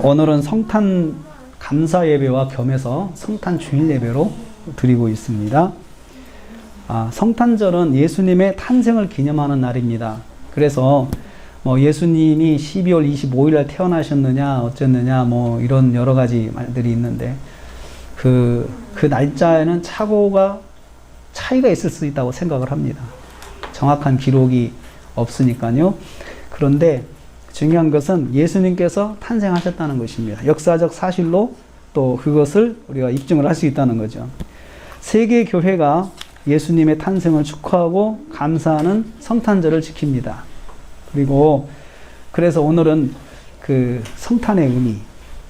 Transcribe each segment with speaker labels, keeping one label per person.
Speaker 1: 오늘은 성탄 감사 예배와 겸해서 성탄 주일 예배로 드리고 있습니다. 성탄절은 예수님의 탄생을 기념하는 날입니다. 그래서 예수님이 12월 25일 날 태어나셨느냐 어쨌느냐 이런 여러 가지 말들이 있는데 그 날짜에는 차이가 있을 수 있다고 생각을 합니다. 정확한 기록이 없으니까요. 그런데 중요한 것은 예수님께서 탄생하셨다는 것입니다. 역사적 사실로 또 그것을 우리가 입증을 할 수 있다는 거죠. 세계 교회가 예수님의 탄생을 축하하고 감사하는 성탄절을 지킵니다. 그리고 그래서 오늘은 그 성탄의 의미,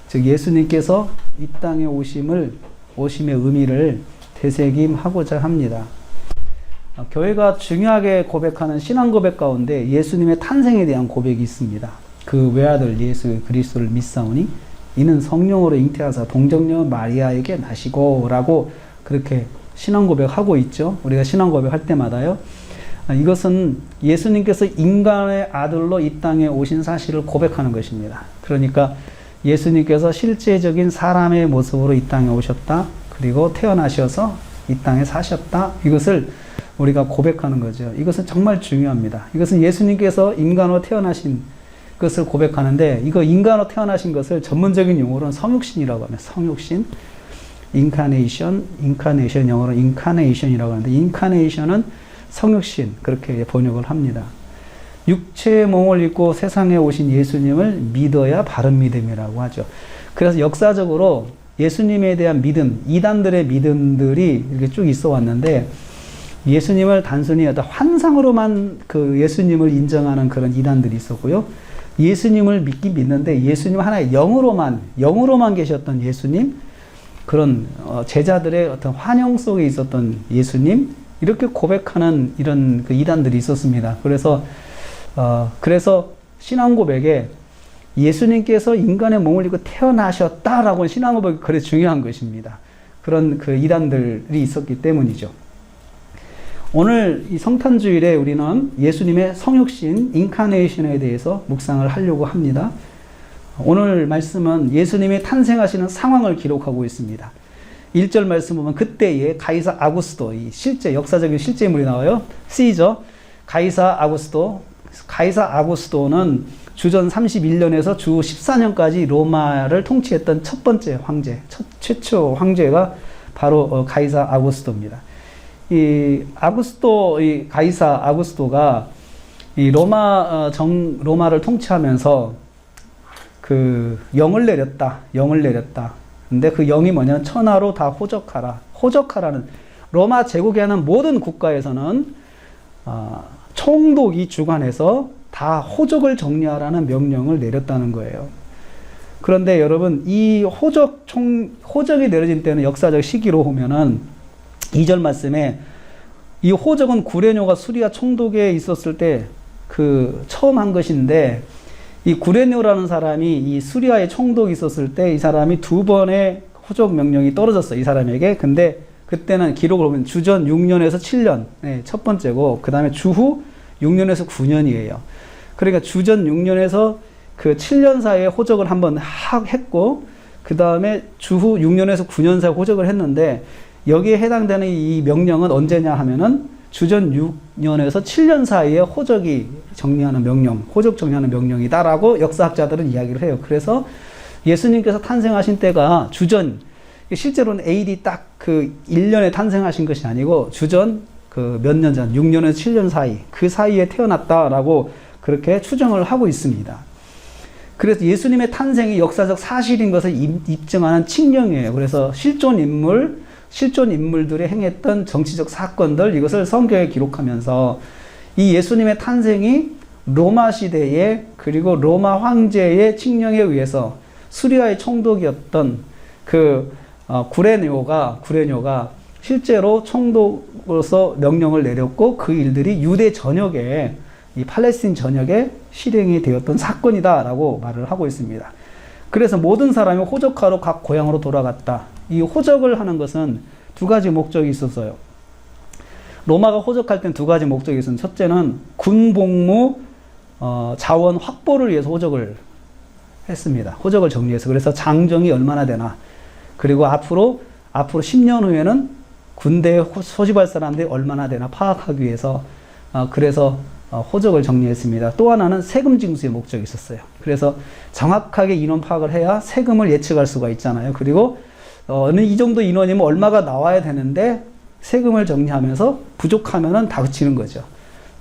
Speaker 1: 즉 예수님께서 이 땅에 오심의 의미를 되새김하고자 합니다. 교회가 중요하게 고백하는 신앙 고백 가운데 예수님의 탄생에 대한 고백이 있습니다. 그 외아들 예수 그리스도를 믿사오니 이는 성령으로 잉태하사 동정녀 마리아에게 나시고 라고 그렇게 신앙 고백하고 있죠. 우리가 신앙 고백할 때마다요. 이것은 예수님께서 인간의 아들로 이 땅에 오신 사실을 고백하는 것입니다. 그러니까 예수님께서 실제적인 사람의 모습으로 이 땅에 오셨다. 그리고 태어나셔서 이 땅에 사셨다. 이것을 우리가 고백하는 거죠. 이것은 정말 중요합니다. 이것은 예수님께서 인간으로 태어나신 것을 고백하는데 이거 인간으로 태어나신 것을 전문적인 용어로는 성육신이라고 합니다. 성육신, 인카네이션 영어로 인카네이션이라고 하는데 인카네이션은 성육신 그렇게 번역을 합니다. 육체의 몸을 입고 세상에 오신 예수님을 믿어야 바른 믿음이라고 하죠. 그래서 역사적으로 예수님에 대한 믿음, 이단들의 믿음들이 이렇게 쭉 있어 왔는데 예수님을 단순히 어떤 환상으로만 그 예수님을 인정하는 그런 이단들이 있었고요. 예수님을 믿긴 믿는데 예수님 하나의 영으로만 계셨던 예수님, 그런 제자들의 어떤 환영 속에 있었던 예수님, 이렇게 고백하는 이런 그 이단들이 있었습니다. 그래서 신앙 고백에 예수님께서 인간의 몸을 입고 태어나셨다라고 신앙 고백이 그래 중요한 것입니다. 그런 그 이단들이 있었기 때문이죠. 오늘 이 성탄주일에 우리는 예수님의 성육신, 인카네이션에 대해서 묵상을 하려고 합니다. 오늘 말씀은 예수님이 탄생하시는 상황을 기록하고 있습니다. 1절 말씀 보면 그때에 가이사 아구스도, 이 실제 역사적인 실제물이 나와요. 시저, 가이사 아구스도는 주전 31년에서 주 14년까지 로마를 통치했던 첫 번째 황제, 최초 황제가 바로 가이사 아구스도입니다. 이 가이사 아구스도가 이 로마를 통치하면서 그 영을 내렸다. 근데 그 영이 뭐냐면 천하로 다 호적하라. 호적하라는 로마 제국에 하는 모든 국가에서는 총독이 주관해서 다 호적을 정리하라는 명령을 내렸다는 거예요. 그런데 여러분 이 호적이 내려진 때는 역사적 시기로 보면은 2절 말씀에 이 호적은 구레뇨가 수리아 총독에 있었을 때 그 처음 한 것인데 이 구레뇨라는 사람이 이 수리아의 총독이 있었을 때 이 사람이 2번의 호적 명령이 떨어졌어요. 이 사람에게. 근데 그때는 기록을 보면 주전 6년에서 7년 첫 번째고 그 다음에 주후 6년에서 9년이에요. 그러니까 주전 6년에서 그 7년 사이에 호적을 한번 했고 그 다음에 주후 6년에서 9년 사이에 호적을 했는데 여기에 해당되는 이 명령은 언제냐 하면은 주전 6년에서 7년 사이에 호적 정리하는 명령이다라고 역사학자들은 이야기를 해요. 그래서 예수님께서 탄생하신 때가 주전, 실제로는 AD 딱 그 1년에 탄생하신 것이 아니고 주전 그 몇 년 전, 6년에서 7년 사이, 그 사이에 태어났다라고 그렇게 추정을 하고 있습니다. 그래서 예수님의 탄생이 역사적 사실인 것을 입증하는 칙령이에요. 그래서 실존 인물들이 행했던 정치적 사건들, 이것을 성경에 기록하면서 이 예수님의 탄생이 로마 시대에 그리고 로마 황제의 칙령에 의해서 수리아의 총독이었던 그 구레뇨가 실제로 총독으로서 명령을 내렸고 그 일들이 유대 전역에 이 팔레스틴 전역에 실행이 되었던 사건이다라고 말을 하고 있습니다. 그래서 모든 사람이 호적하러 각 고향으로 돌아갔다. 이 호적을 하는 것은 두 가지 목적이 있었어요. 로마가 호적할 땐 두 가지 목적이 있었는데 첫째는 군복무 자원 확보를 위해서 호적을 했습니다. 호적을 정리해서. 그래서 장정이 얼마나 되나. 그리고 앞으로 10년 후에는 군대에 소집할 사람들이 얼마나 되나 파악하기 위해서 그래서 호적을 정리했습니다. 또 하나는 세금 징수의 목적이 있었어요. 그래서 정확하게 인원 파악을 해야 세금을 예측할 수가 있잖아요. 그리고 어느 이 정도 인원이면 얼마가 나와야 되는데 세금을 정리하면서 부족하면은 다그치는 거죠.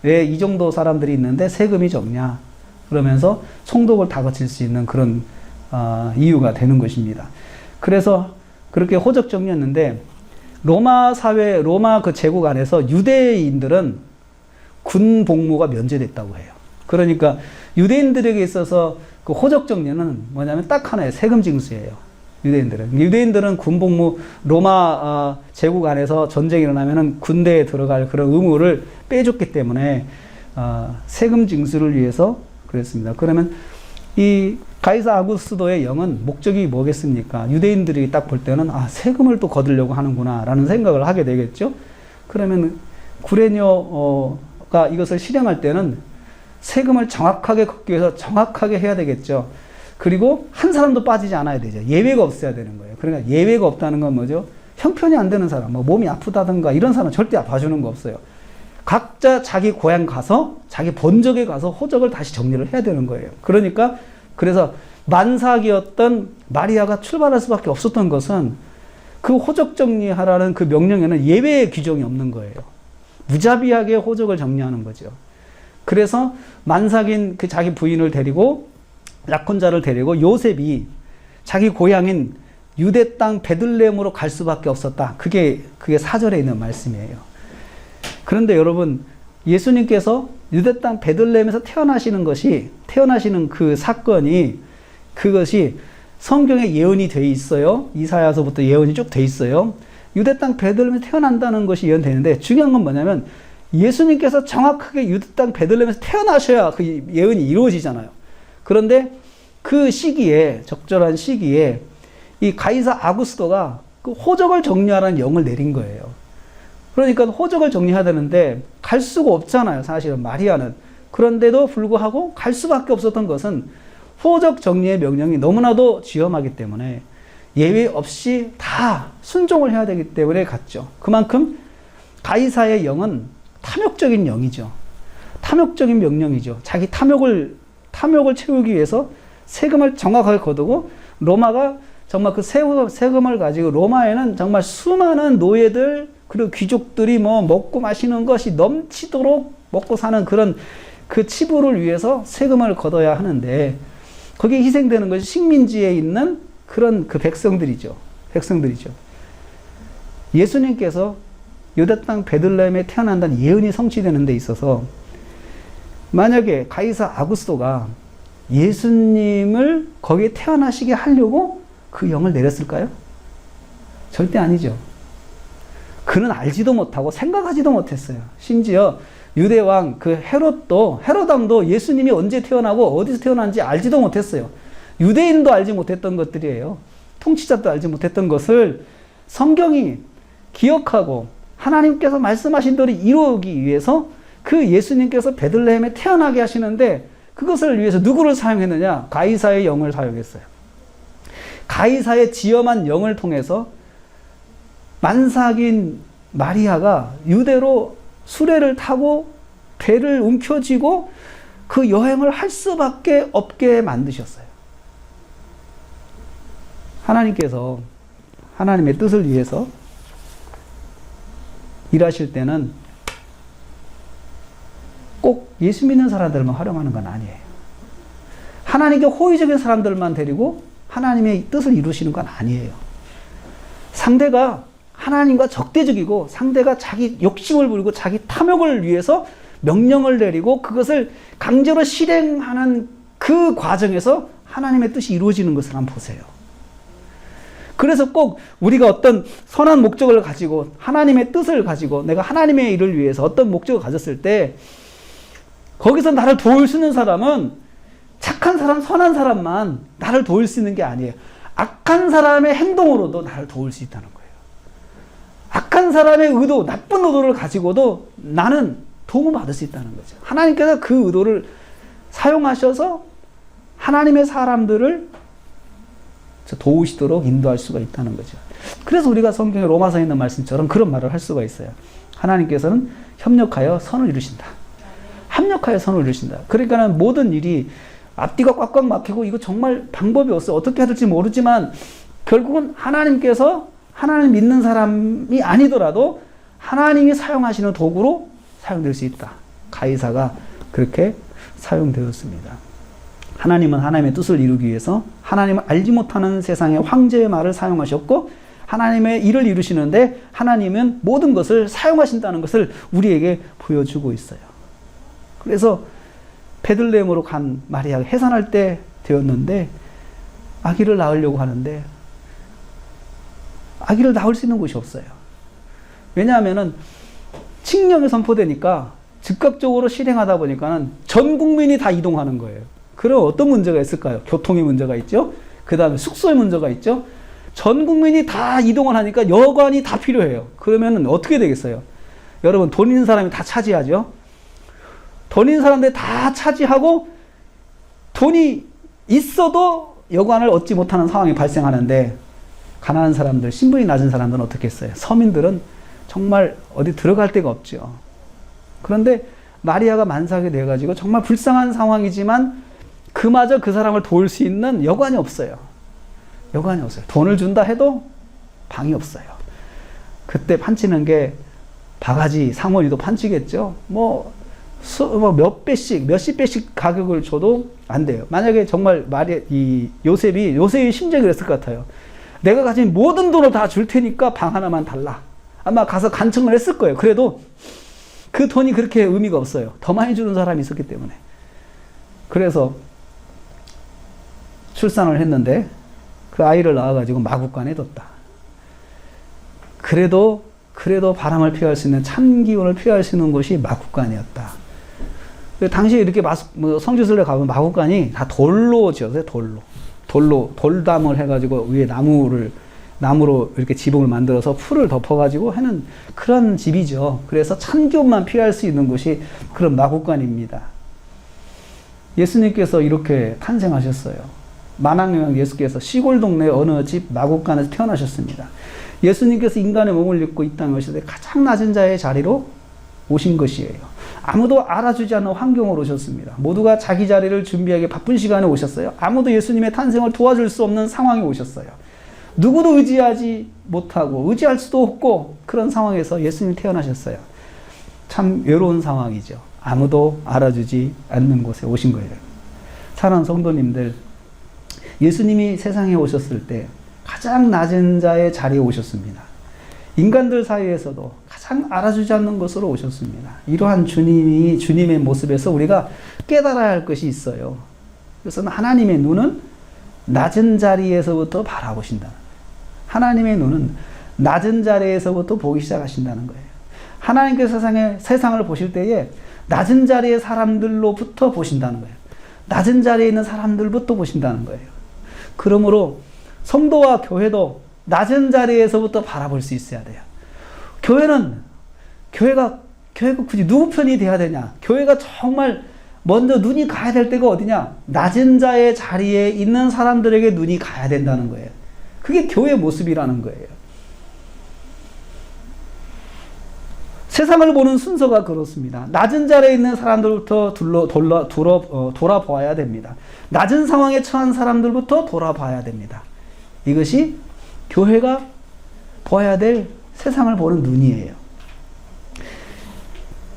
Speaker 1: 왜 이 정도 사람들이 있는데 세금이 적냐? 그러면서 총독을 다그칠 수 있는 그런 이유가 되는 것입니다. 그래서 그렇게 호적 정리했는데 로마 사회, 로마 그 제국 안에서 유대인들은 군 복무가 면제됐다고 해요. 그러니까 유대인들에게 있어서 그 호적 정리는 뭐냐면 딱 하나예요. 세금 징수예요. 유대인들은 군 복무, 로마 제국 안에서 전쟁이 일어나면은 군대에 들어갈 그런 의무를 빼줬기 때문에 세금 징수를 위해서 그랬습니다. 그러면 이 가이사 아구스도의 영은 목적이 뭐겠습니까? 유대인들이 딱 볼 때는 세금을 또 거두려고 하는구나 라는 생각을 하게 되겠죠. 그러면 구레뇨가 이것을 실행할 때는 세금을 정확하게 걷기 위해서 정확하게 해야 되겠죠. 그리고 한 사람도 빠지지 않아야 되죠. 예외가 없어야 되는 거예요. 그러니까 예외가 없다는 건 뭐죠? 형편이 안 되는 사람, 뭐 몸이 아프다든가 이런 사람 절대 봐주는 거 없어요. 각자 자기 고향 가서 자기 본적에 가서 호적을 다시 정리를 해야 되는 거예요. 그러니까 그래서 만삭이었던 마리아가 출발할 수밖에 없었던 것은 그 호적 정리하라는 그 명령에는 예외의 규정이 없는 거예요. 무자비하게 호적을 정리하는 거죠. 그래서 만삭인 그 자기 부인을 데리고 약혼자를 데리고 요셉이 자기 고향인 유대 땅 베들레헴으로 갈 수밖에 없었다. 그게 4절에 있는 말씀이에요. 그런데 여러분, 예수님께서 유대 땅 베들레헴에서 태어나시는 그 사건이 그것이 성경에 예언이 돼 있어요. 이사야서부터 예언이 쭉 돼 있어요. 유대 땅 베들레헴에서 태어난다는 것이 예언되는데 중요한 건 뭐냐면 예수님께서 정확하게 유대 땅 베들레헴에서 태어나셔야 그 예언이 이루어지잖아요. 그런데 그 시기에, 적절한 시기에 이 가이사 아구스도가 그 호적을 정리하라는 영을 내린 거예요. 그러니까 호적을 정리해야 되는데 갈 수가 없잖아요. 사실은 마리아는. 그런데도 불구하고 갈 수밖에 없었던 것은 호적 정리의 명령이 너무나도 지엄하기 때문에 예외 없이 다 순종을 해야 되기 때문에 갔죠. 그만큼 가이사의 영은 탐욕적인 영이죠. 탐욕적인 명령이죠. 자기 탐욕을 채우기 위해서 세금을 정확하게 거두고 로마가 정말 그 세금을 가지고 로마에는 정말 수많은 노예들 그리고 귀족들이 뭐 먹고 마시는 것이 넘치도록 먹고 사는 그런 그 치부를 위해서 세금을 걷어야 하는데 거기에 희생되는 것이 식민지에 있는 그런 그 백성들이죠. 예수님께서 유대 땅 베들레헴에 태어난다는 예언이 성취되는 데 있어서 만약에 가이사 아구스도가 예수님을 거기에 태어나시게 하려고 그 영을 내렸을까요? 절대 아니죠. 그는 알지도 못하고 생각하지도 못했어요. 심지어 유대왕 그 헤롯왕도 예수님이 언제 태어나고 어디서 태어난지 알지도 못했어요. 유대인도 알지 못했던 것들이에요. 통치자도 알지 못했던 것을 성경이 기억하고 하나님께서 말씀하신 대로 이루기 위해서 그 예수님께서 베들레헴에 태어나게 하시는데 그것을 위해서 누구를 사용했느냐? 가이사의 영을 사용했어요. 가이사의 지엄한 영을 통해서 만삭인 마리아가 유대로 수레를 타고 배를 움켜쥐고 그 여행을 할 수밖에 없게 만드셨어요. 하나님께서 하나님의 뜻을 위해서 일하실 때는 꼭 예수 믿는 사람들만 활용하는 건 아니에요. 하나님께 호의적인 사람들만 데리고 하나님의 뜻을 이루시는 건 아니에요. 상대가 하나님과 적대적이고 상대가 자기 욕심을 부리고 자기 탐욕을 위해서 명령을 내리고 그것을 강제로 실행하는 그 과정에서 하나님의 뜻이 이루어지는 것을 한번 보세요. 그래서 꼭 우리가 어떤 선한 목적을 가지고 하나님의 뜻을 가지고 내가 하나님의 일을 위해서 어떤 목적을 가졌을 때 거기서 나를 도울 수 있는 사람은 착한 사람, 선한 사람만 나를 도울 수 있는 게 아니에요. 악한 사람의 행동으로도 나를 도울 수 있다는 거예요. 악한 사람의 의도, 나쁜 의도를 가지고도 나는 도움을 받을 수 있다는 거죠. 하나님께서 그 의도를 사용하셔서 하나님의 사람들을 도우시도록 인도할 수가 있다는 거죠. 그래서 우리가 성경에 로마서에 있는 말씀처럼 그런 말을 할 수가 있어요. 하나님께서는 협력하여 선을 이루신다. 합력하여 선을 이루신다. 그러니까는 모든 일이 앞뒤가 꽉꽉 막히고 이거 정말 방법이 없어요. 어떻게 해야 될지 모르지만 결국은 하나님께서 하나님 믿는 사람이 아니더라도 하나님이 사용하시는 도구로 사용될 수 있다. 가이사가 그렇게 사용되었습니다. 하나님은 하나님의 뜻을 이루기 위해서 하나님을 알지 못하는 세상의 황제의 말을 사용하셨고 하나님의 일을 이루시는데 하나님은 모든 것을 사용하신다는 것을 우리에게 보여주고 있어요. 그래서 베들레헴으로 간 마리아가 해산할 때 되었는데 아기를 낳으려고 하는데 아기를 낳을 수 있는 곳이 없어요. 왜냐하면은 칙령이 선포되니까 즉각적으로 실행하다 보니까는 전 국민이 다 이동하는 거예요. 그럼 어떤 문제가 있을까요? 교통의 문제가 있죠. 그 다음에 숙소의 문제가 있죠. 전 국민이 다 이동을 하니까 여관이 다 필요해요. 그러면 어떻게 되겠어요? 여러분, 돈 있는 사람이 다 차지하죠. 돈 있는 사람들이 다 차지하고 돈이 있어도 여관을 얻지 못하는 상황이 발생하는데 가난한 사람들, 신분이 낮은 사람들은 어떻게 했어요? 서민들은 정말 어디 들어갈 데가 없죠. 그런데 마리아가 만삭이 돼가지고 정말 불쌍한 상황이지만 그마저 그 사람을 도울 수 있는 여관이 없어요. 여관이 없어요. 돈을 준다 해도 방이 없어요. 그때 판치는 게 바가지, 상원이도 판치겠죠. 몇 배씩, 몇십 배씩 가격을 줘도 안 돼요. 만약에 정말 요셉이 심정이 그랬을 것 같아요. 내가 가진 모든 돈을 다 줄 테니까 방 하나만 달라. 아마 가서 간청을 했을 거예요. 그래도 그 돈이 그렇게 의미가 없어요. 더 많이 주는 사람이 있었기 때문에. 그래서 출산을 했는데 그 아이를 낳아가지고 마구간에 뒀다. 그래도 바람을 피할 수 있는 찬 기운을 피할 수 있는 곳이 마구간이었다. 당시에 이렇게 성지순례 가면 마구간이 다 돌로 지었어요. 돌담을 해가지고 위에 나무로 이렇게 지붕을 만들어서 풀을 덮어가지고 하는 그런 집이죠. 그래서 찬 기운만 피할 수 있는 곳이 그런 마구간입니다. 예수님께서 이렇게 탄생하셨어요. 만왕영양 예수께서 시골 동네 어느 집 마구간에서 태어나셨습니다. 예수님께서 인간의 몸을 입고 이 땅에 오실 때 가장 낮은 자의 자리로 오신 것이에요. 아무도 알아주지 않는 환경으로 오셨습니다. 모두가 자기 자리를 준비하기 바쁜 시간에 오셨어요. 아무도 예수님의 탄생을 도와줄 수 없는 상황에 오셨어요. 누구도 의지하지 못하고 의지할 수도 없고 그런 상황에서 예수님이 태어나셨어요. 참 외로운 상황이죠. 아무도 알아주지 않는 곳에 오신 거예요. 사랑하는 성도님들, 예수님이 세상에 오셨을 때 가장 낮은 자의 자리에 오셨습니다. 인간들 사이에서도 가장 알아주지 않는 것으로 오셨습니다. 이러한 주님의 모습에서 우리가 깨달아야 할 것이 있어요. 그래서 하나님의 눈은 낮은 자리에서부터 바라보신다. 하나님의 눈은 낮은 자리에서부터 보기 시작하신다는 거예요. 하나님께서 세상을 보실 때에 낮은 자리의 사람들로부터 보신다는 거예요. 낮은 자리에 있는 사람들부터 보신다는 거예요. 그러므로 성도와 교회도 낮은 자리에서부터 바라볼 수 있어야 돼요. 교회가 굳이 누구 편이 돼야 되냐? 교회가 정말 먼저 눈이 가야 될 때가 어디냐? 낮은 자의 자리에 있는 사람들에게 눈이 가야 된다는 거예요. 그게 교회의 모습이라는 거예요. 세상을 보는 순서가 그렇습니다. 낮은 자리에 있는 사람들부터 돌아보아야 됩니다. 낮은 상황에 처한 사람들부터 돌아봐야 됩니다. 이것이 교회가 보아야 될 세상을 보는 눈이에요.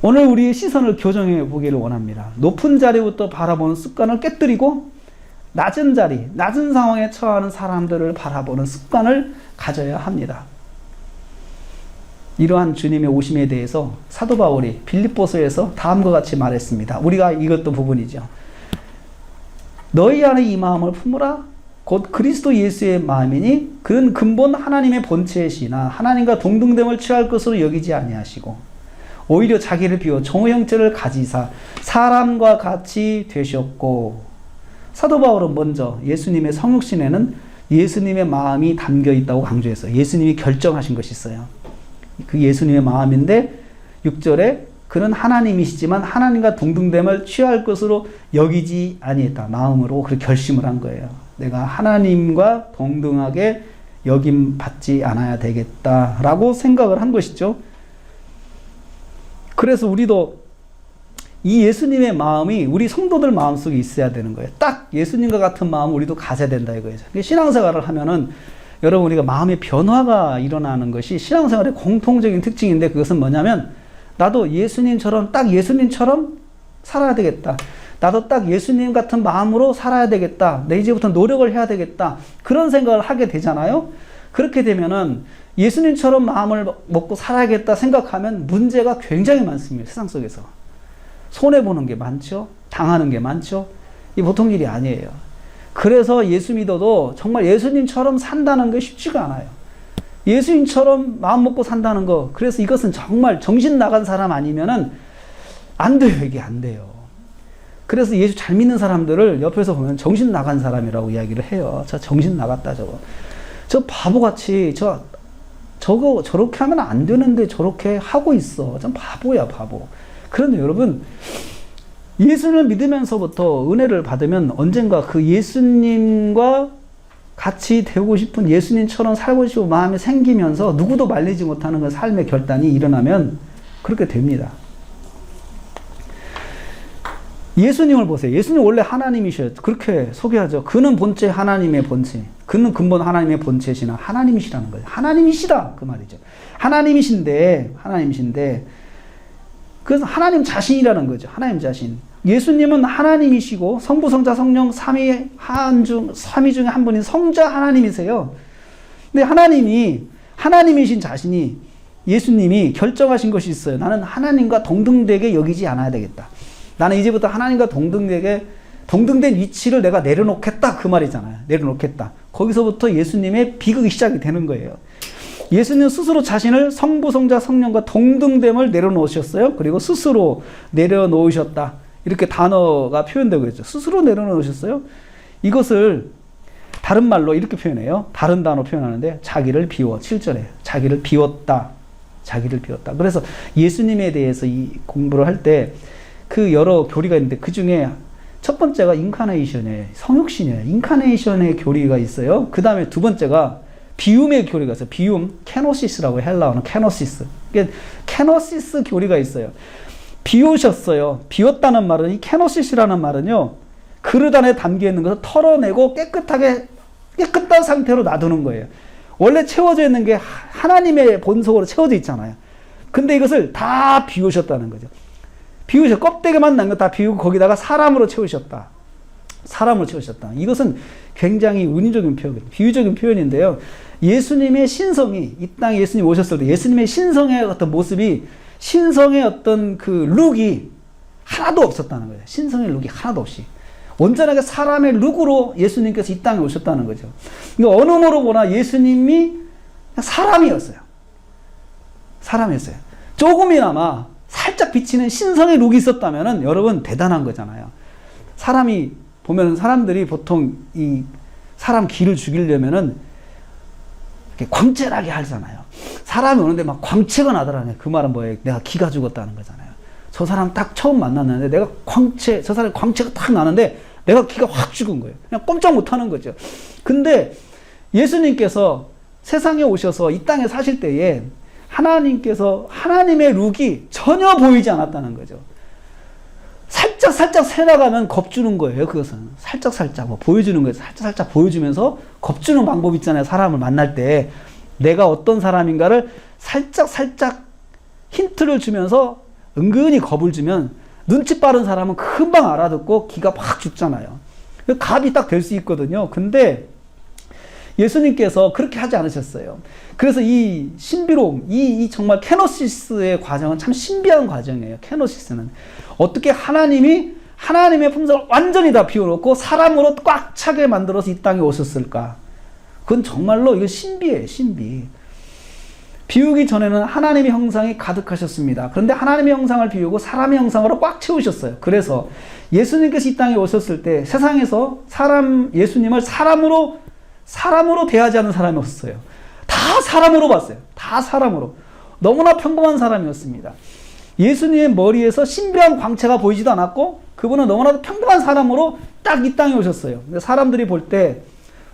Speaker 1: 오늘 우리의 시선을 교정해 보기를 원합니다. 높은 자리부터 바라보는 습관을 깨뜨리고 낮은 자리, 낮은 상황에 처하는 사람들을 바라보는 습관을 가져야 합니다. 이러한 주님의 오심에 대해서 사도 바울이 빌립보서에서 다음과 같이 말했습니다. 우리가 읽었던 부분이죠. 너희 안에 이 마음을 품으라. 곧 그리스도 예수의 마음이니 그는 근본 하나님의 본체이시나 하나님과 동등됨을 취할 것으로 여기지 아니하시고 오히려 자기를 비워 종의 형체를 가지사 사람과 같이 되셨고. 사도 바울은 먼저 예수님의 성육신에는 예수님의 마음이 담겨 있다고 강조했어요. 예수님이 결정하신 것이 있어요. 그 예수님의 마음인데 6절에 그는 하나님이시지만 하나님과 동등됨을 취할 것으로 여기지 아니했다. 마음으로 그렇게 결심을 한 거예요. 내가 하나님과 동등하게 여김 받지 않아야 되겠다라고 생각을 한 것이죠. 그래서 우리도 이 예수님의 마음이 우리 성도들 마음속에 있어야 되는 거예요. 딱 예수님과 같은 마음을 우리도 가져야 된다 이거예요. 신앙생활을 하면은 여러분 우리가 마음의 변화가 일어나는 것이 신앙생활의 공통적인 특징인데, 그것은 뭐냐면 나도 예수님처럼 딱 예수님처럼 살아야 되겠다. 나도 딱 예수님 같은 마음으로 살아야 되겠다. 내 이제부터 노력을 해야 되겠다. 그런 생각을 하게 되잖아요. 그렇게 되면은 예수님처럼 마음을 먹고 살아야겠다 생각하면 문제가 굉장히 많습니다. 세상 속에서. 손해보는 게 많죠. 당하는 게 많죠. 이 보통 일이 아니에요. 그래서 예수 믿어도 정말 예수님처럼 산다는 게 쉽지가 않아요. 예수님처럼 마음 먹고 산다는 거. 그래서 이것은 정말 정신 나간 사람 아니면은 안 돼요. 이게 안 돼요. 그래서 예수 잘 믿는 사람들을 옆에서 보면 정신 나간 사람이라고 이야기를 해요. 저 정신 나갔다 저거. 저 바보같이 저거 저렇게 하면 안 되는데 저렇게 하고 있어. 좀 바보야 바보. 그런데 여러분, 예수를 믿으면서부터 은혜를 받으면 언젠가 그 예수님과 같이 되고 싶은, 예수님처럼 살고 싶은 마음이 생기면서 누구도 말리지 못하는 그 삶의 결단이 일어나면 그렇게 됩니다. 예수님을 보세요. 예수님 원래 하나님이셔요. 그렇게 소개하죠. 그는 본체 하나님의 본체. 그는 근본 하나님의 본체시나 하나님이시라는 거예요. 하나님이시다 그 말이죠. 하나님이신데 그래서 하나님 자신이라는 거죠. 하나님 자신. 예수님은 하나님이시고 성부, 성자, 성령 삼위 중에 한 분인 성자 하나님이세요. 근데 하나님이신 자신이, 예수님이 결정하신 것이 있어요. 나는 하나님과 동등되게 여기지 않아야 되겠다. 나는 이제부터 하나님과 동등된 위치를 내가 내려놓겠다 그 말이잖아요. 내려놓겠다. 거기서부터 예수님의 비극이 시작이 되는 거예요. 예수님 스스로 자신을 성부, 성자, 성령과 동등됨을 내려놓으셨어요. 그리고 스스로 내려놓으셨다. 이렇게 단어가 표현되고 있죠. 스스로 내려놓으셨어요. 이것을 다른 말로 이렇게 표현해요. 다른 단어 표현하는데 자기를 비워. 7절에 자기를 비웠다. 자기를 비웠다. 그래서 예수님에 대해서 이 공부를 할 때 그 여러 교리가 있는데 그 중에 첫 번째가 인카네이션이에요. 성육신이에요. 인카네이션의 교리가 있어요. 그 다음에 두 번째가 비움의 교리가 있어요. 비움, 케노시스라고 헬라어는 케노시스. 케노시스 교리가 있어요. 비우셨어요. 비웠다는 말은, 이 케노시스라는 말은요, 그릇 안에 담겨 있는 것을 털어내고 깨끗한 상태로 놔두는 거예요. 원래 채워져 있는 게 하나님의 본속으로 채워져 있잖아요. 근데 이것을 다 비우셨다는 거죠. 껍데기만 난 거 다 비우고 거기다가 사람으로 채우셨다. 사람으로 채우셨다. 이것은 굉장히 은유적인 표현, 비유적인 표현인데요. 예수님의 신성이, 이 땅에 예수님 오셨을 때 예수님의 신성의 어떤 모습이, 신성의 어떤 그 룩이 하나도 없었다는 거예요. 신성의 룩이 하나도 없이. 온전하게 사람의 룩으로 예수님께서 이 땅에 오셨다는 거죠. 그러니까 어느 모로 보나 예수님이 사람이었어요. 사람이었어요. 조금이나마 살짝 비치는 신성의 룩이 있었다면 여러분 대단한 거잖아요. 사람이 보면 사람들이 보통 이 사람 기를 죽이려면은 이렇게 광채나게 하잖아요. 사람이 오는데 막 광채가 나더라네. 그 말은 뭐예요? 내가 기가 죽었다는 거잖아요. 저 사람 딱 처음 만났는데 내가 저 사람 광채가 딱 나는데 내가 기가 확 죽은 거예요. 그냥 꼼짝 못 하는 거죠. 근데 예수님께서 세상에 오셔서 이 땅에 사실 때에 하나님께서 하나님의 룩이 전혀 보이지 않았다는 거죠. 살짝 새나가면 겁주는 거예요. 그것은 살짝 뭐 보여주는 거예요. 살짝 보여주면서 겁주는 방법 있잖아요. 사람을 만날 때 내가 어떤 사람인가를 살짝 힌트를 주면서 은근히 겁을 주면 눈치 빠른 사람은 금방 알아듣고 기가 확 죽잖아요. 갑이 딱 될 수 있거든요. 근데 예수님께서 그렇게 하지 않으셨어요. 그래서 이 신비로움, 이 정말 케노시스의 과정은 참 신비한 과정이에요. 케노시스는 어떻게 하나님의 품성을 완전히 다 비워놓고 사람으로 꽉 차게 만들어서 이 땅에 오셨을까? 그건 정말로 이거 신비예요. 신비. 비우기 전에는 하나님의 형상이 가득하셨습니다. 그런데 하나님의 형상을 비우고 사람의 형상으로 꽉 채우셨어요. 그래서 예수님께서 이 땅에 오셨을 때 세상에서 예수님을 사람으로 대하지 않는 사람이 없었어요. 다 사람으로 봤어요. 다 사람으로. 너무나 평범한 사람이었습니다. 예수님의 머리에서 신비한 광채가 보이지도 않았고 그분은 너무나도 평범한 사람으로 딱 이 땅에 오셨어요. 근데 사람들이 볼 때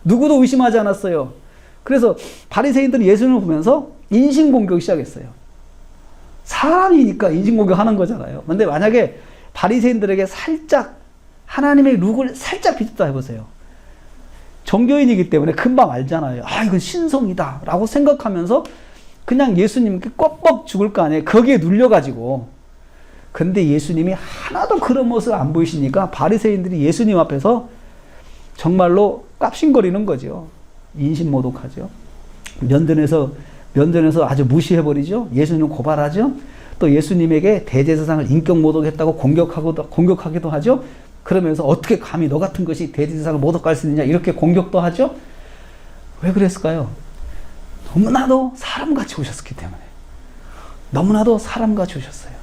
Speaker 1: 누구도 의심하지 않았어요. 그래서 바리새인들은 예수님을 보면서 인신공격을 시작했어요. 사람이니까 인신공격하는 거잖아요. 근데 만약에 바리새인들에게 살짝 하나님의 룩을 살짝 비쳤다 해보세요. 종교인이기 때문에 금방 알잖아요. 아, 이건 신성이다 라고 생각하면서 그냥 예수님께 꺽뻑 죽을 거 아니에요. 거기에 눌려가지고. 근데 예수님이 하나도 그런 모습 안 보이시니까 바리새인들이 예수님 앞에서 정말로 깝신거리는 거죠. 인신모독하죠. 면전에서 아주 무시해버리죠. 예수님 고발하죠. 또 예수님에게 대제사장을 인격모독했다고 공격하기도 하죠. 그러면서 어떻게 감히 너 같은 것이 대제사장을 모독할 수 있느냐 이렇게 공격도 하죠. 왜 그랬을까요? 너무나도 사람같이 오셨기 때문에. 너무나도 사람같이 오셨어요.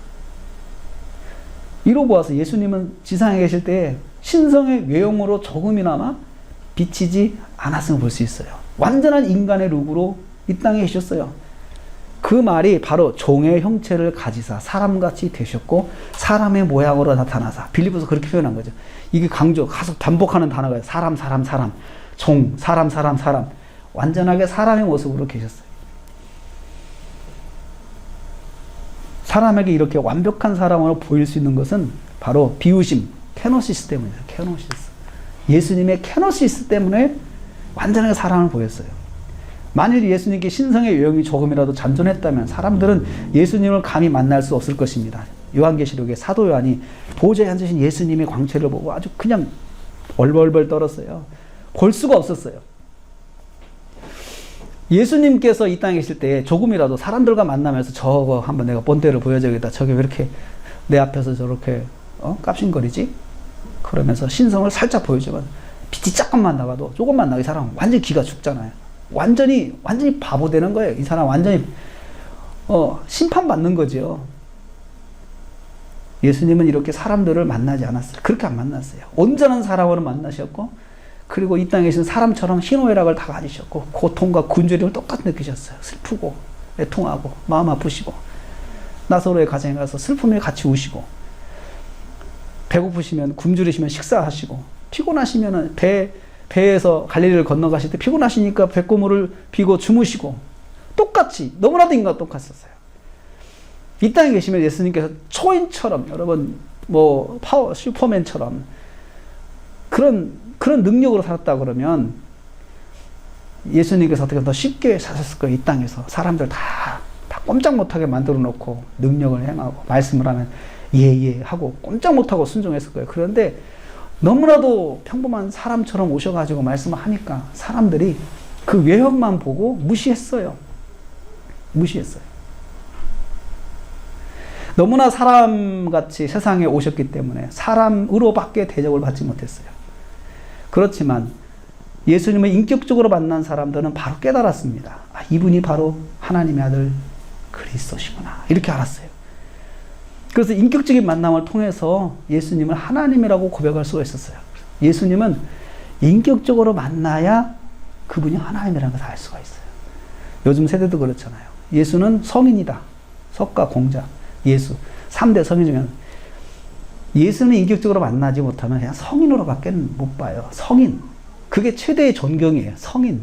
Speaker 1: 이러고 와서 예수님은 지상에 계실 때 신성의 외형으로 조금이나마 비치지 않았음을 볼 수 있어요. 완전한 인간의 룩으로 이 땅에 계셨어요. 그 말이 바로 종의 형체를 가지사 사람같이 되셨고 사람의 모양으로 나타나사. 빌립보서 그렇게 표현한 거죠. 이게 가서 반복하는 단어가 사람, 종, 사람. 완전하게 사람의 모습으로 계셨어요. 사람에게 이렇게 완벽한 사람으로 보일 수 있는 것은 바로 비우심, 케노시스 때문이에요. 케노시스. 예수님의 케노시스 때문에 완전하게 사람을 보였어요. 만일 예수님께 신성의 외형이 조금이라도 잔존했다면 사람들은 예수님을 감히 만날 수 없을 것입니다. 요한계시록에 사도 요한이 보좌에 앉으신 예수님의 광채를 보고 아주 그냥 얼벌벌 떨었어요. 볼 수가 없었어요. 예수님께서 이 땅에 계실 때 조금이라도 사람들과 만나면서 저거 한번 내가 본때를 보여줘야겠다. 저게 왜 이렇게 내 앞에서 저렇게 깝신거리지? 그러면서 신성을 살짝 보여주면 빛이 조금만 나가도 조금만 나가 이 사람은 완전히 기가 죽잖아요. 완전히 바보 되는 거예요. 이 사람 완전히 심판받는 거죠. 예수님은 이렇게 사람들을 만나지 않았어요. 그렇게 안 만났어요. 온전한 사람으로 만나셨고 그리고 이 땅에 계신 사람처럼 희노애락을 다 가지셨고 고통과 굶주림을 똑같이 느끼셨어요. 슬프고 애통하고 마음 아프시고 나사로의 가정에 가서 슬픔에 같이 우시고 배고프시면 굶주리시면 식사하시고 피곤하시면 배에서 갈릴리를 건너가실 때 피곤하시니까 배꼽물을 비고 주무시고 똑같이 너무나도 인간과 똑같았어요. 이 땅에 계시면 예수님께서 초인처럼 여러분 슈퍼맨처럼 그런 능력으로 살았다 그러면 예수님께서 어떻게 더 쉽게 사셨을 거예요. 이 땅에서 사람들 다 꼼짝 못하게 만들어 놓고 능력을 행하고 말씀을 하면 예 하고 꼼짝 못하고 순종했을 거예요. 그런데 너무나도 평범한 사람처럼 오셔가지고 말씀을 하니까 사람들이 그 외형만 보고 무시했어요. 너무나 사람같이 세상에 오셨기 때문에 사람으로밖에 대접을 받지 못했어요. 그렇지만 예수님을 인격적으로 만난 사람들은 바로 깨달았습니다. 아, 이분이 바로 하나님의 아들 그리스도시구나. 이렇게 알았어요. 그래서 인격적인 만남을 통해서 예수님을 하나님이라고 고백할 수가 있었어요. 예수님은 인격적으로 만나야 그분이 하나님이라는 것을 알 수가 있어요. 요즘 세대도 그렇잖아요. 예수는 성인이다. 석가, 공자, 예수. 3대 성인 중에는 예수는 인격적으로 만나지 못하면 그냥 성인으로밖에 못 봐요. 성인. 그게 최대의 존경이에요. 성인.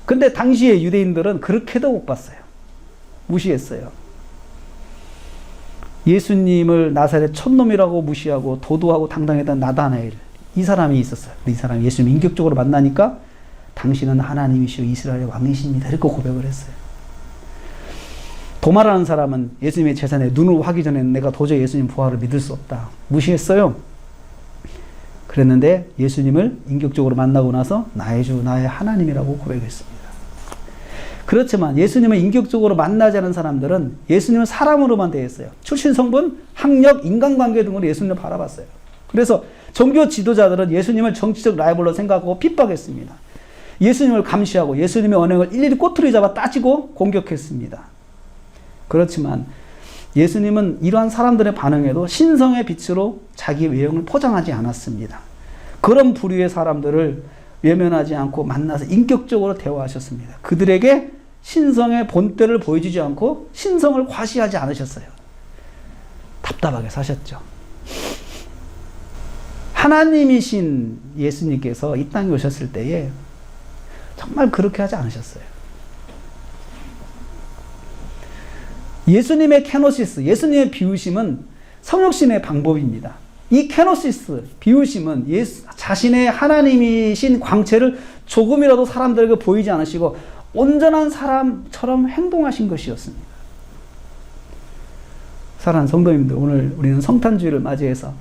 Speaker 1: 근데 당시에 유대인들은 그렇게도 못 봤어요. 무시했어요. 예수님을 나사렛 촌놈이라고 무시하고 도도하고 당당했던 나다나엘. 이 사람이 있었어요. 이 사람이 예수님 인격적으로 만나니까 당신은 하나님이시오 이스라엘의 왕이십니다. 이렇게 고백을 했어요. 도마라는 사람은 예수님의 재산에 눈을 하기 전에 내가 도저히 예수님 부활을 믿을 수 없다. 무시했어요. 그랬는데 예수님을 인격적으로 만나고 나서 나의 주, 나의 하나님이라고 고백했습니다. 그렇지만 예수님을 인격적으로 만나지 않은 사람들은 예수님을 사람으로만 대했어요. 출신 성분, 학력, 인간관계 등으로 예수님을 바라봤어요. 그래서 종교 지도자들은 예수님을 정치적 라이벌로 생각하고 핍박했습니다. 예수님을 감시하고 예수님의 언행을 일일이 꼬투리 잡아 따지고 공격했습니다. 그렇지만 예수님은 이러한 사람들의 반응에도 신성의 빛으로 자기 외형을 포장하지 않았습니다. 그런 부류의 사람들을 외면하지 않고 만나서 인격적으로 대화하셨습니다. 그들에게 신성의 본때를 보여주지 않고 신성을 과시하지 않으셨어요. 답답하게 사셨죠. 하나님이신 예수님께서 이 땅에 오셨을 때에 정말 그렇게 하지 않으셨어요. 예수님의 케노시스, 예수님의 비우심은 성육신의 방법입니다. 이 케노시스, 비우심은 자신의 하나님이신 광채를 조금이라도 사람들에게 보이지 않으시고 온전한 사람처럼 행동하신 것이었습니다. 사랑하는 성도님들, 오늘 우리는 성탄주의를 맞이해서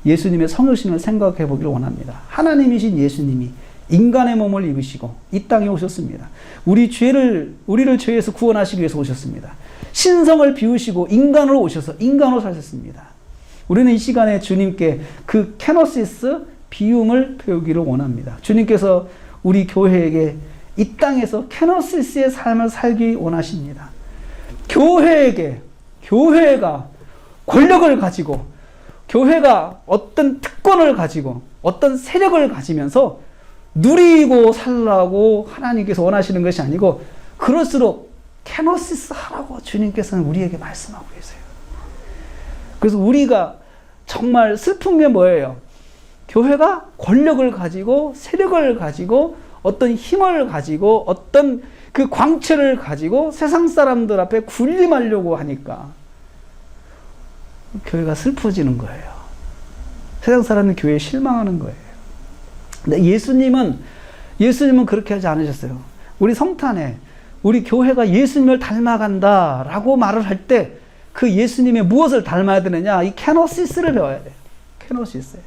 Speaker 1: 예수님의 성육신을 생각해 보기를 원합니다. 하나님이신 예수님이 인간의 몸을 입으시고 이 땅에 오셨습니다. 우리를 죄에서 구원하시기 위해서 오셨습니다. 신성을 비우시고 인간으로 오셔서 인간으로 사셨습니다. 우리는 이 시간에 주님께 그 케노시스 비움을 배우기를 원합니다. 주님께서 우리 교회에게 이 땅에서 케노시스의 삶을 살기 원하십니다. 교회가 권력을 가지고 교회가 어떤 특권을 가지고 어떤 세력을 가지면서 누리고 살라고 하나님께서 원하시는 것이 아니고 그럴수록 케노시스 하라고 주님께서는 우리에게 말씀하고 계세요. 그래서 우리가 정말 슬픈 게 뭐예요? 교회가 권력을 가지고 세력을 가지고 어떤 힘을 가지고 어떤 그 광채를 가지고 세상 사람들 앞에 군림하려고 하니까 교회가 슬퍼지는 거예요. 세상 사람은 교회에 실망하는 거예요. 근데 예수님은 그렇게 하지 않으셨어요. 우리 성탄에 우리 교회가 예수님을 닮아간다라고 말을 할 때 그 예수님의 무엇을 닮아야 되느냐? 이 케노시스를 배워야 돼요. 케노시스.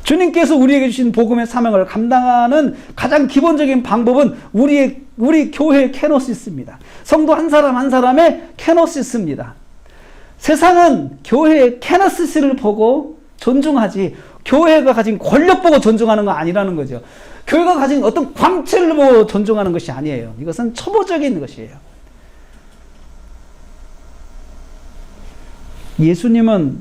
Speaker 1: 주님께서 우리에게 주신 복음의 사명을 감당하는 가장 기본적인 방법은 우리 교회의 케노시스입니다. 성도 한 사람 한 사람의 케노시스입니다. 세상은 교회의 케노시스를 보고 존중하지 교회가 가진 권력 보고 존중하는 거 아니라는 거죠. 교회가 가진 어떤 광채를 보고 존중하는 것이 아니에요. 이것은 초보적인 것이에요. 예수님은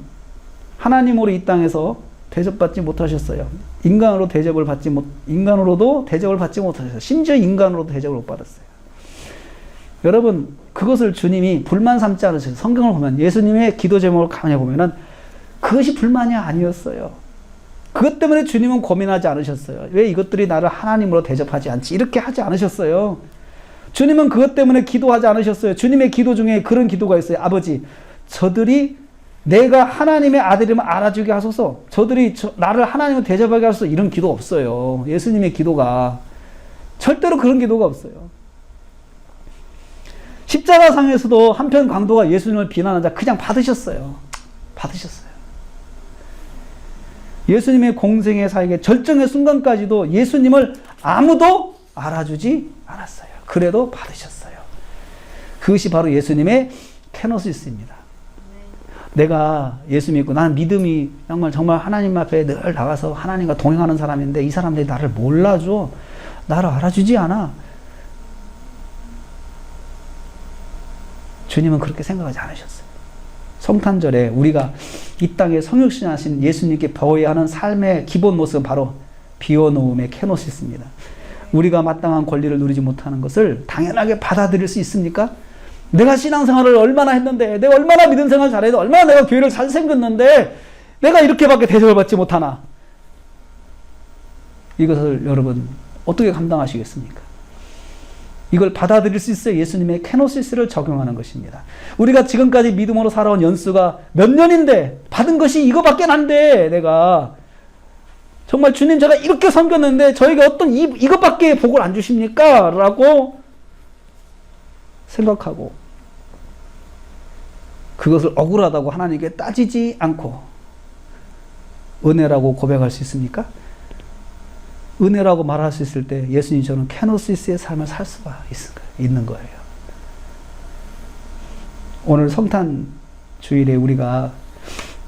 Speaker 1: 하나님으로 이 땅에서 대접받지 못하셨어요. 인간으로도 대접을 받지 못하셨어요. 심지어 인간으로도 대접을 못 받았어요. 여러분, 그것을 주님이 불만 삼지 않으셨어요. 성경을 보면 예수님의 기도 제목을 가만히 보면은 그것이 불만이 아니었어요. 그것 때문에 주님은 고민하지 않으셨어요. 왜 이것들이 나를 하나님으로 대접하지 않지? 이렇게 하지 않으셨어요. 주님은 그것 때문에 기도하지 않으셨어요. 주님의 기도 중에 그런 기도가 있어요. 아버지, 저들이 내가 하나님의 아들임을 알아주게 하소서. 저들이 나를 하나님으로 대접하게 하소서. 이런 기도 없어요. 예수님의 기도가. 절대로 그런 기도가 없어요. 십자가상에서도 한편 강도가 예수님을 비난하자 그냥 받으셨어요. 예수님의 공생의 사역의 절정의 순간까지도 예수님을 아무도 알아주지 않았어요. 그래도 받으셨어요. 그것이 바로 예수님의 케노시스입니다. 내가 예수 믿고 나는 믿음이 정말 하나님 앞에 늘 나가서 하나님과 동행하는 사람인데 이 사람들이 나를 몰라줘. 나를 알아주지 않아. 주님은 그렇게 생각하지 않으셨어요. 성탄절에 우리가 이 땅에 성육신하신 예수님께 배워야 하는 삶의 기본 모습은 바로 비워놓음의 케노시스입니다. 우리가 마땅한 권리를 누리지 못하는 것을 당연하게 받아들일 수 있습니까? 내가 신앙생활을 얼마나 했는데, 내가 얼마나 믿음 생활 잘해도, 얼마나 내가 교회를 잘 생겼는데 내가 이렇게밖에 대접을 받지 못하나? 이것을 여러분 어떻게 감당하시겠습니까? 이걸 받아들일 수 있어야 예수님의 케노시스를 적용하는 것입니다. 우리가 지금까지 믿음으로 살아온 연수가 몇 년인데 받은 것이 이거밖에 안 돼. 내가 정말 주님 제가 이렇게 섬겼는데 저에게 어떤 이것밖에 복을 안 주십니까? 라고 생각하고 그것을 억울하다고 하나님께 따지지 않고 은혜라고 고백할 수 있습니까? 은혜라고 말할 수 있을 때 예수님처럼 케노시스의 삶을 살 수가 있는 거예요. 오늘 성탄 주일에 우리가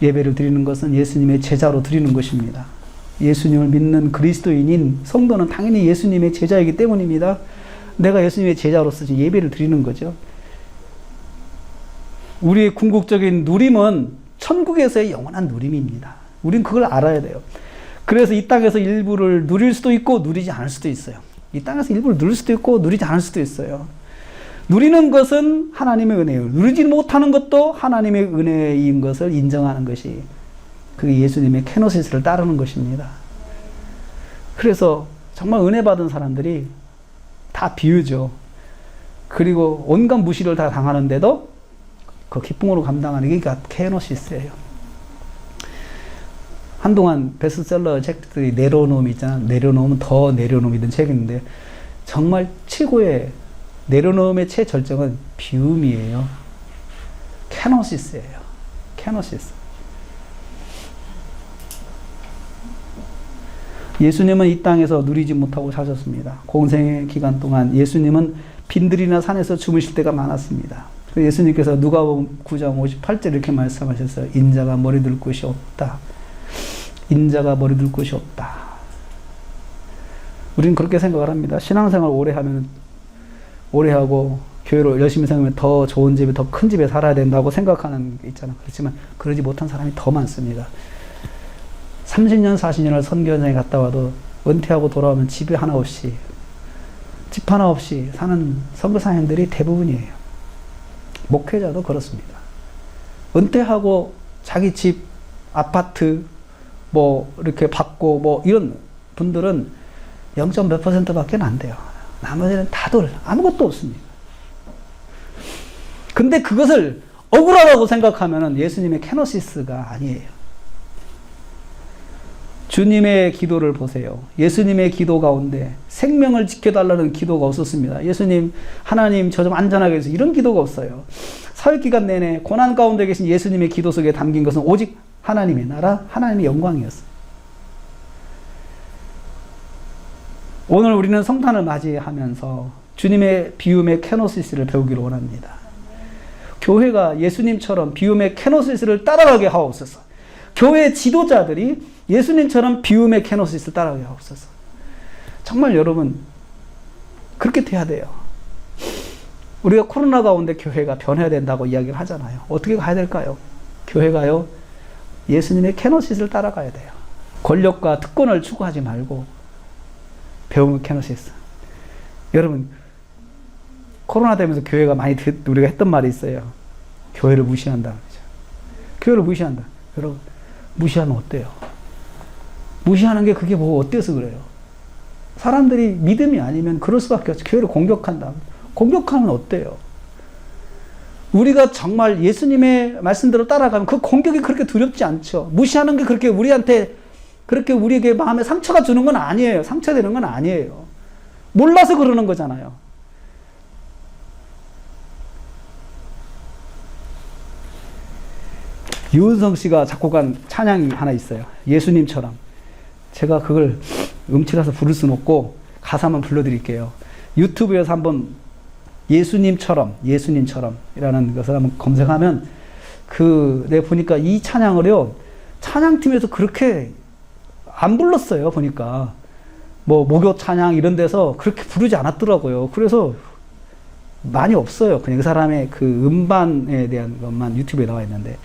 Speaker 1: 예배를 드리는 것은 예수님의 제자로 드리는 것입니다. 예수님을 믿는 그리스도인인 성도는 당연히 예수님의 제자이기 때문입니다. 내가 예수님의 제자로서 예배를 드리는 거죠. 우리의 궁극적인 누림은 천국에서의 영원한 누림입니다. 우린 그걸 알아야 돼요. 그래서 이 땅에서 일부를 누릴 수도 있고 누리지 않을 수도 있어요. 이 땅에서 일부러 누릴 수도 있고 누리지 않을 수도 있어요. 누리는 것은 하나님의 은혜예요. 누리지 못하는 것도 하나님의 은혜인 것을 인정하는 것이 그게 예수님의 케노시스를 따르는 것입니다. 그래서 정말 은혜 받은 사람들이 다 비우죠. 그리고 온갖 무시를 다 당하는데도 그 기쁨으로 감당하는 게 케노시스예요. 한동안 베스트셀러 책들이 내려놓음이 있잖아. 내려놓으면 더 내려놓음이던 책인데 정말 최고의 내려놓음의 최절정은 비움이에요. 케노시스예요. 케노시스. 예수님은 이 땅에서 누리지 못하고 사셨습니다. 공생의 기간 동안 예수님은 빈들이나 산에서 주무실 때가 많았습니다. 예수님께서 누가복음 9장 58절 이렇게 말씀하셨어요. 인자가 머리 둘 곳이 없다. 인자가 머리 둘 곳이 없다. 우리는 그렇게 생각을 합니다. 신앙생활 오래 하고 교회로 열심히 생각하면 더 좋은 집에 더 큰 집에 살아야 된다고 생각하는 게 있잖아. 그렇지만 그러지 못한 사람이 더 많습니다. 30년 40년을 선교장에 갔다 와도 은퇴하고 돌아오면 집 하나 없이 사는 선교사님들이 대부분이에요. 목회자도 그렇습니다. 은퇴하고 자기 집, 아파트 이렇게 받고 이런 분들은 0.몇 %밖에 안 돼요. 나머지는 다들 아무것도 없습니다. 근데 그것을 억울하다고 생각하면은 예수님의 케노시스가 아니에요. 주님의 기도를 보세요. 예수님의 기도 가운데 생명을 지켜달라는 기도가 없었습니다. 예수님, 하나님 저 좀 안전하게 해주세요. 이런 기도가 없어요. 사역기간 내내 고난 가운데 계신 예수님의 기도 속에 담긴 것은 오직 하나님의 나라, 하나님의 영광이었어요. 오늘 우리는 성탄을 맞이하면서 주님의 비움의 케노시스를 배우기를 원합니다. 교회가 예수님처럼 비움의 케노시스를 따라가게 하옵소서. 교회 지도자들이 예수님처럼 비움의 케노시스를 따라가게 하옵소서. 정말 여러분 그렇게 돼야 돼요. 우리가 코로나 가운데 교회가 변해야 된다고 이야기를 하잖아요. 어떻게 가야 될까요? 교회가요, 예수님의 케노시스를 따라가야 돼요. 권력과 특권을 추구하지 말고 배우는 케노시스. 여러분, 코로나 되면서 교회가 많이 우리가 했던 말이 있어요. 교회를 무시한다. 그렇죠? 교회를 무시한다. 여러분, 무시하면 어때요? 무시하는 게 그게 어때서 그래요? 사람들이 믿음이 아니면 그럴 수밖에 없죠. 교회를 공격한다. 공격하면 어때요? 우리가 정말 예수님의 말씀대로 따라가면 그 공격이 그렇게 두렵지 않죠. 무시하는 게 그렇게 우리에게 마음에 상처가 주는 건 아니에요. 상처되는 건 아니에요. 몰라서 그러는 거잖아요. 유은성 씨가 작곡한 찬양이 하나 있어요. 예수님처럼. 제가 그걸 음치라서 부를 수는 없고 가사만 불러드릴게요. 유튜브에서 한번 예수님처럼 이라는 것을 한번 검색하면 내가 보니까 이 찬양을요, 찬양팀에서 그렇게 안 불렀어요. 보니까 목요 찬양 이런 데서 그렇게 부르지 않았더라고요. 그래서 많이 없어요. 그냥 그 사람의 그 음반에 대한 것만 유튜브에 나와 있는데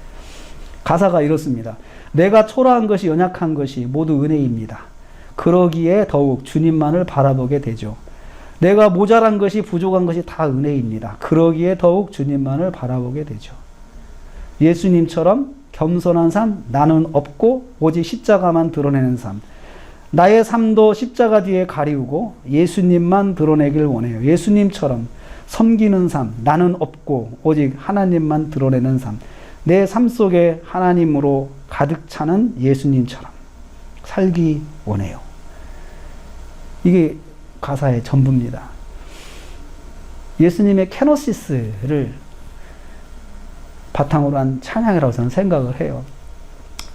Speaker 1: 가사가 이렇습니다. 내가 초라한 것이 연약한 것이 모두 은혜입니다. 그러기에 더욱 주님만을 바라보게 되죠. 내가 모자란 것이 부족한 것이 다 은혜입니다. 그러기에 더욱 주님만을 바라보게 되죠. 예수님처럼 겸손한 삶, 나는 없고 오직 십자가만 드러내는 삶. 나의 삶도 십자가 뒤에 가리우고 예수님만 드러내길 원해요. 예수님처럼 섬기는 삶, 나는 없고 오직 하나님만 드러내는 삶. 내 삶 속에 하나님으로 가득 차는 예수님처럼 살기 원해요. 이게 가사의 전부입니다. 예수님의 케노시스를 바탕으로 한 찬양이라고 저는 생각을 해요.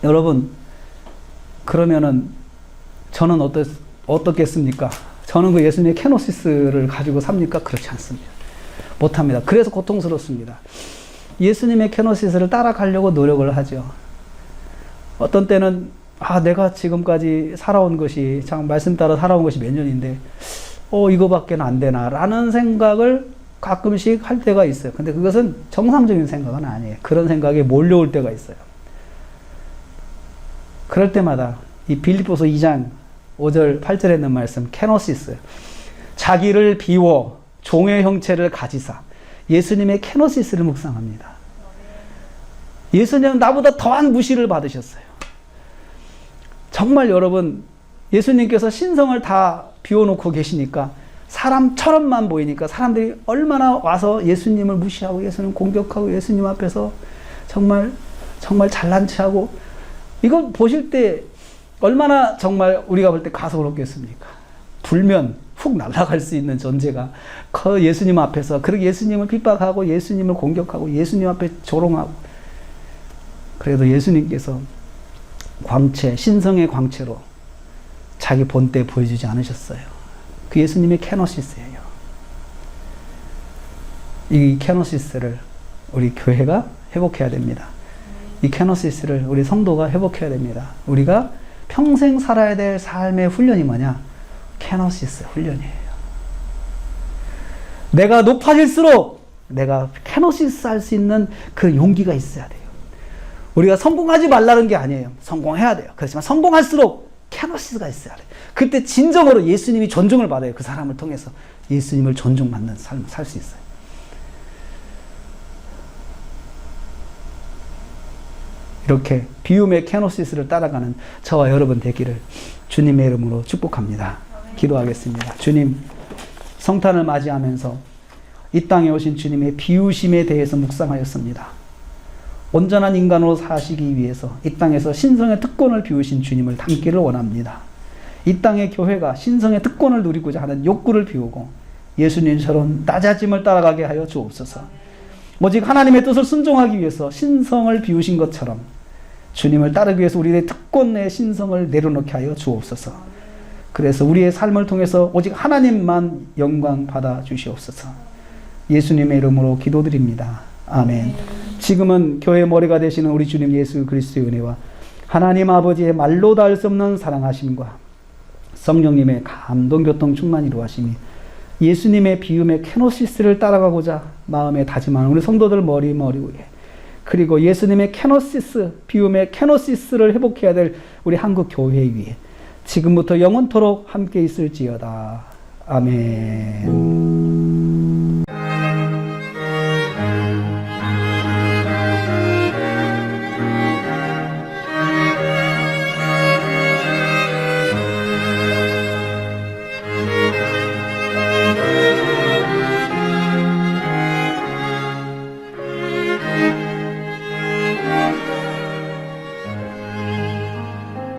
Speaker 1: 여러분, 그러면은 저는 어떻겠습니까? 저는 그 예수님의 케노시스를 가지고 삽니까? 그렇지 않습니다. 못합니다. 그래서 고통스럽습니다. 예수님의 케노시스를 따라가려고 노력을 하죠. 어떤 때는 내가 지금까지 살아온 것이, 참 말씀 따라 살아온 것이 몇 년인데 이거밖에 안 되나 라는 생각을 가끔씩 할 때가 있어요. 근데 그것은 정상적인 생각은 아니에요. 그런 생각이 몰려올 때가 있어요. 그럴 때마다 이 빌립보서 2장 5절 8절에 있는 말씀, 케노시스, 자기를 비워 종의 형체를 가지사 예수님의 케노시스를 묵상합니다. 예수님은 나보다 더한 무시를 받으셨어요. 정말 여러분, 예수님께서 신성을 다 비워놓고 계시니까 사람처럼만 보이니까 사람들이 얼마나 와서 예수님을 무시하고 예수님 공격하고 예수님 앞에서 정말 잘난 체하고, 이거 보실 때 얼마나 정말 우리가 볼 때 가소롭겠습니까? 불면 훅 날아갈 수 있는 존재가 그 예수님 앞에서 그렇게 예수님을 핍박하고 예수님을 공격하고 예수님 앞에 조롱하고, 그래도 예수님께서 광채, 신성의 광채로 자기 본때 보여주지 않으셨어요. 그 예수님의 케노시스예요. 이 케노시스를 우리 교회가 회복해야 됩니다. 이 케노시스를 우리 성도가 회복해야 됩니다. 우리가 평생 살아야 될 삶의 훈련이 뭐냐? 케노시스 훈련이에요. 내가 높아질수록 내가 케노시스 할 수 있는 그 용기가 있어야 돼요. 우리가 성공하지 말라는 게 아니에요. 성공해야 돼요. 그렇지만 성공할수록 케노시스가 있어야 돼요. 그때 진정으로 예수님이 존중을 받아요. 그 사람을 통해서 예수님을 존중받는 삶을 살 수 있어요. 이렇게 비움의 케노시스를 따라가는 저와 여러분 되기를 주님의 이름으로 축복합니다. 기도하겠습니다. 주님, 성탄을 맞이하면서 이 땅에 오신 주님의 비우심에 대해서 묵상하였습니다. 온전한 인간으로 사시기 위해서 이 땅에서 신성의 특권을 비우신 주님을 닮기를 원합니다. 이 땅의 교회가 신성의 특권을 누리고자 하는 욕구를 비우고 예수님처럼 낮아짐을 따라가게 하여 주옵소서. 오직 하나님의 뜻을 순종하기 위해서 신성을 비우신 것처럼 주님을 따르기 위해서 우리의 특권의 신성을 내려놓게 하여 주옵소서. 그래서 우리의 삶을 통해서 오직 하나님만 영광 받아 주시옵소서. 예수님의 이름으로 기도드립니다. 아멘. 지금은 교회의 머리가 되시는 우리 주님 예수 그리스도의 은혜와 하나님 아버지의 말로 닿을 수 없는 사랑하심과 성령님의 감동교통 충만 이루하심이 예수님의 비움의 케노시스를 따라가고자 마음에 다짐하는 우리 성도들 머리 위에, 그리고 예수님의 케노시스, 비움의 케노시스를 회복해야 될 우리 한국 교회 위에 지금부터 영원토록 함께 있을지어다. 아멘.